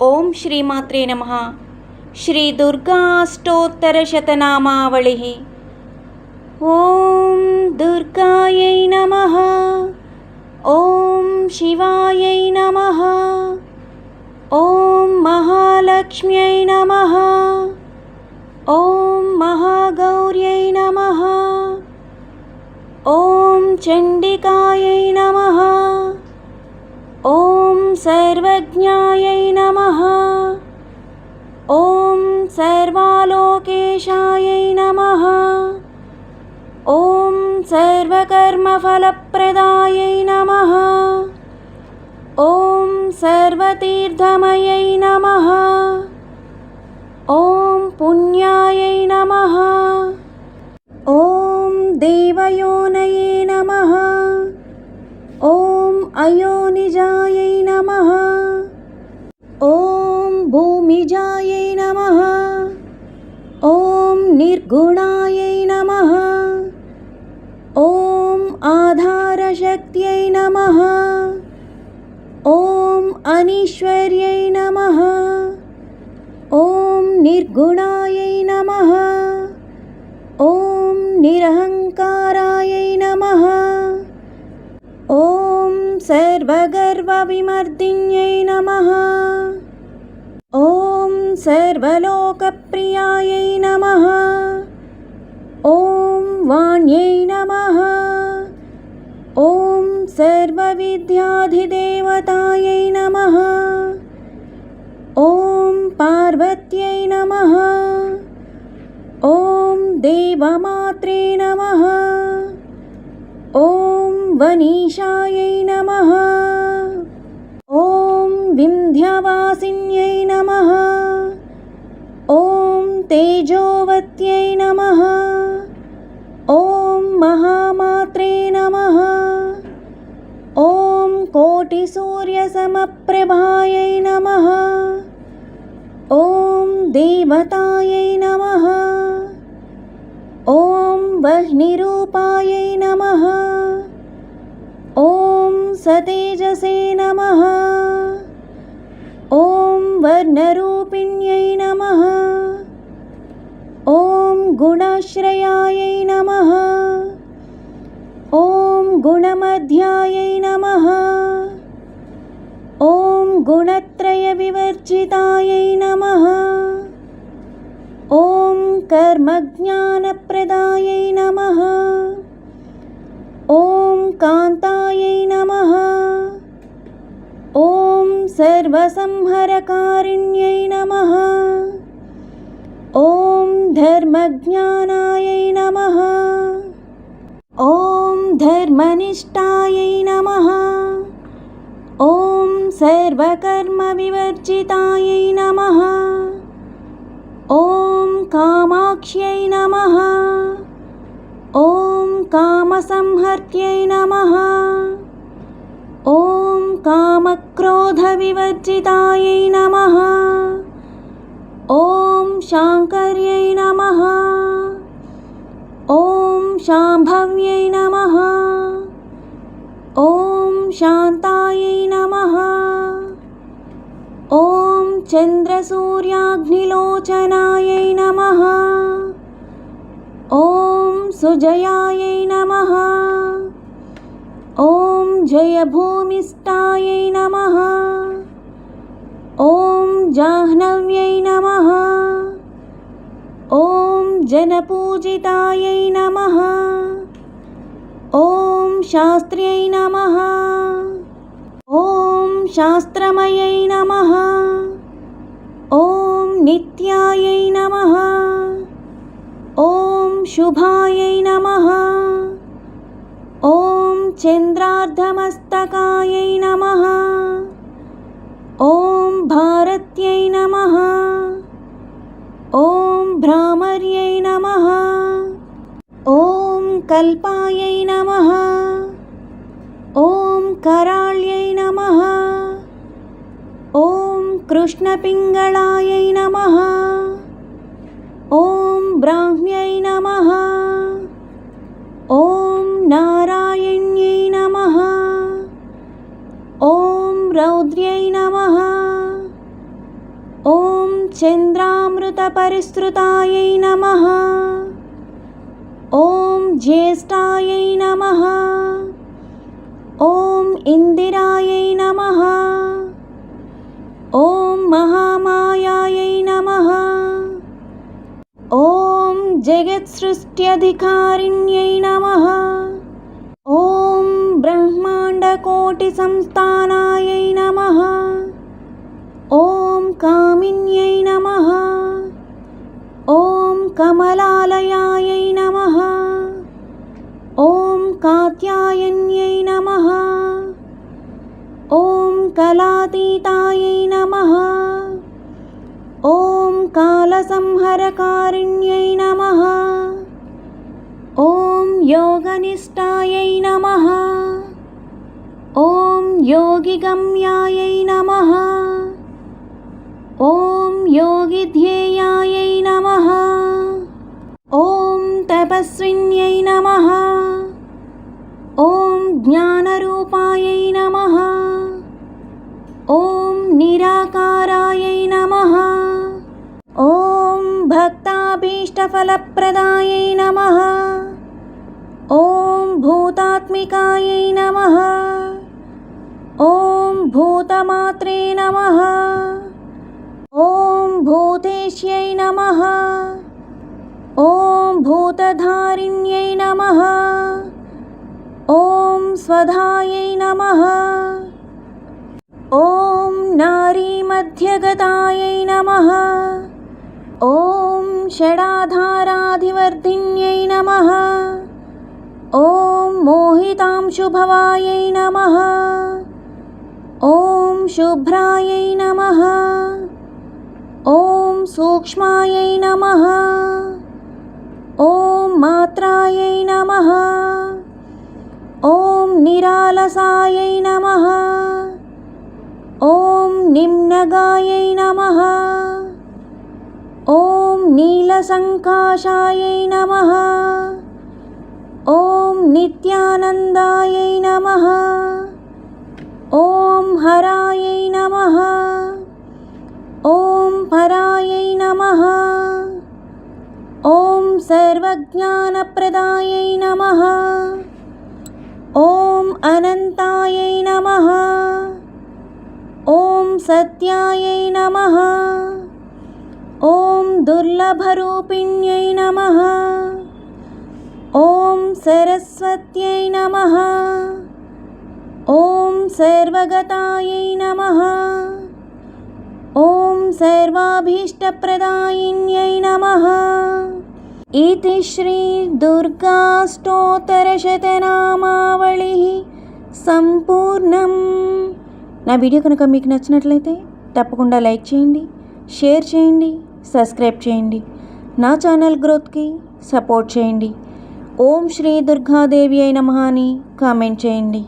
ఓం శ్రీమాత్రే నమః. శ్రీ దుర్గా అష్టోత్తరశతనామావళిః. ఓం దుర్గాయై నమః. ఓం శివాయై నమః. ఓం మహాలక్ష్మ్యై నమః. ఓం మహాగౌర్యై నమః. ఓం చండికాయై నమః. ఓం సర్వజ్ఞాయై నమః. ఓం సర్వాలోకేశాయై నమః. ఓం సర్వకర్మఫలప్రదాయై నమః. ఓం సర్వతీర్థమయై నమః. ఓం పుణ్యాయై నమః. ఓం దేవయోనయే నమః. ఓం అయోనిజాయై నమః. ఓం భూమిజాయై నమః. ఓం నిర్గుణాయై నమః. ఓం ఆధారశక్త్యై నమః. ఓం అనీశ్వర్యై నమః. ఓం నిర్గుణాయై నమః. ఓం నిరహంకారాయై నమః. ఓం సర్వగర్వవిమర్దిన్యై నమః. ఓం సర్వలోకప్రియాయై నమః. ఓం వాణ్యై నమః. ఓం సర్వవిద్యాధిదేవతాయై నమః. ఓం పార్వత్యై నమః. ఓం దేవమాత్రే నమః. ఓం వనీశాయై నమః. ఓం వింధ్యవాసిన్యై నమః. ఓం తేజోవత్యై నమః. ఓం మహామాత్రే నమః. ఓం కోటిసూర్యసమప్రభాయై నమః. ఓం దేవతాయై నమః. ఓం వహ్నిరూపాయై నమః. ఓం సతేజసే నమః. ఓం వర్ణరూపిణ్యై నమః. ఓం గుణాశ్రయాయై నమః. ఓం గుణమధ్యాయై నమః. ఓం గుణత్రయ వివర్జితాయై నమః. ఓం కర్మజ్ఞానప్రదాయై నమః. ఓం కాంతాయై నమః. ఓం సర్వసంహరకారిణ్యై నమః. ఓం ధర్మజ్ఞానాయై నమః. ఓం ధర్మనిష్టాయై నమః. ఓం సర్వకర్మవివర్జితాయై నమః. ఓం కామాక్ష్యై నమః. ఓం కామసంహర్త్యై నమః. ఓం కామక్రోధవివర్జితాయై నమః. ఓం శాంకర్యై నమః. ఓం శాంభవ్యై నమః. ఓం శాంతాయై నమః. ఓం చంద్రసూర్యాగ్నిలోచనాయై నమః. ఓం సుజయాయై నమః. ఓం జయభూమిష్టాయై నమః. ఓం జాహ్నవ్యై నమః. ఓం జనపూజితాయై నమః. ఓం శాస్త్ర్యై నమః. ఓం శాస్త్రమయై నమః. ఓం నిత్యాయై నమః. ఓం శుభాయై నమః. ఓం చంద్రార్ధమస్తకాయై నమః. ఓం భారత్యై నమః. ఓం భ్రామర్యై నమః. ఓం కల్పాయై నమః. ఓం కరాళ్యై నమః. ఓం కృష్ణపింగళాయై నమః. ఓం బ్రాహ్మ్యై నమః. ఓం నారాయణ్యై నమః. ఓం రౌద్ర్యై నమః. చంద్రామృతపరిస్రుతాయై నమః. ఓం జ్యేష్ఠాయై నమః. ఓం ఇందిరాయై నమః. ఓం మహామాయాయై నమః. ఓం జగత్సృష్ట్యధికారిణ్యై నమః. ఓం బ్రహ్మాండకోటిసంస్థానాయై నమః. ఓం కామిన్యై నమః. ఓం కమలాలయాయై నమః. ఓం కాత్యాయన్యై నమః. ఓం కళాతీతాయై నమః. ఓం కాలసంహరకారిణ్యై నమః. ఓం యోగనిష్టాయై నమః. ఓం యోగిగమ్యాయై నమః. ఓం యోగిధ్యేయాయై నమః. ఓం తపస్విన్యై నమః. ఓం జ్ఞానరూపాయై నమః. ఓం నిరాకారాయై నమః. ఓం భక్తాభీష్టఫలప్రదాయై నమః. ఓం భూతాత్మికాయై నమః. ఓం భూతమాత్రే నమః. ఓం భూతేశ్యై నమః. ఓం భూతధారిణ్యై నమః. ఓం స్వధాయై నమః. ఓం నారీమధ్యగతాయై నమః. ఓం షడాధారాధివర్ధిన్యై నమః. ఓం మోహితాంశుభవాయై నమః. ఓం శుభ్రాయై నమః. ఓం సూక్ష్మాయై నమః. ఓం మాత్రాయై నమః. ఓం నిరాలసాయై నమః. ఓం నిమ్నగాయై నమః. ఓం నీలసంకాశాయై నమః. ఓం నిత్యానందాయై నమః. ఓం హరాయై నమః. ఓం పరాయై నమః. ఓం సర్వజ్ఞానప్రదాయై నమః. ఓం అనంతాయై నమః. ఓం సత్యాయై నమః. ఓం దుర్లభరూపిణ్యై నమః. ఓం సరస్వత్యై నమః. ఓం సర్వగతాయై నమః. ఓం సర్వాభీష్టప్రదాయిన్యై నమః. ఇతి శ్రీ దుర్గాష్టోత్తరశతనామావళి సంపూర్ణం. నా వీడియో కనుక మీకు నచ్చినట్లయితే తప్పకుండా లైక్ చేయండి, షేర్ చేయండి, సబ్స్క్రైబ్ చేయండి. నా ఛానల్ గ్రోత్కి సపోర్ట్ చేయండి. ఓం శ్రీ దుర్గాదేవి అయిన నమః అని కామెంట్ చేయండి.